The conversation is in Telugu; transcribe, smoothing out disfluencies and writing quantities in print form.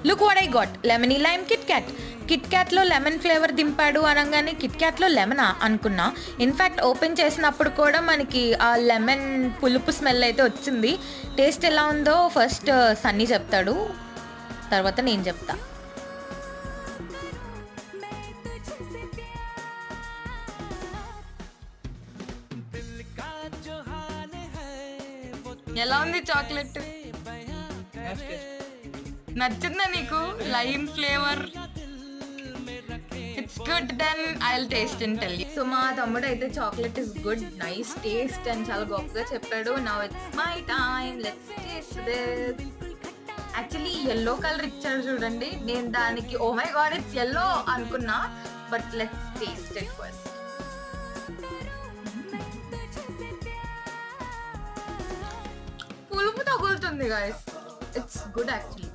Look what I got, lemony lime Kit Kat. Kit క్యాట్లో లెమన్ ఫ్లేవర్ దింపాడు అనగానే కిట్ క్యాట్లో లెమనా అనుకున్నా. ఇన్ఫ్యాక్ట్ ఓపెన్ చేసినప్పుడు కూడా మనకి ఆ లెమన్ పులుపు స్మెల్ అయితే వచ్చింది. టేస్ట్ ఎలా ఉందో ఫస్ట్ సన్నీ చెప్తాడు, తర్వాత నేను చెప్తా. ఎలా ఉంది చాక్లెట్? నచ్చిందా నీకు? Lime flavour, it's good, then I will taste and tell you. So మా తమ్ముడు అయితే chocolate is good, nice taste అని చాలా గొప్పగా చెప్పాడు. Now it's my time, let's taste this. Actually yellow colour ఇచ్చాడు చూడండి, నేను దానికి oh my God it's yellow అనుకున్నా, but let's taste it first. పులుపు తగులుతుంది గైస్, ఇట్స్ గుడ్ యాక్చువల్లీ.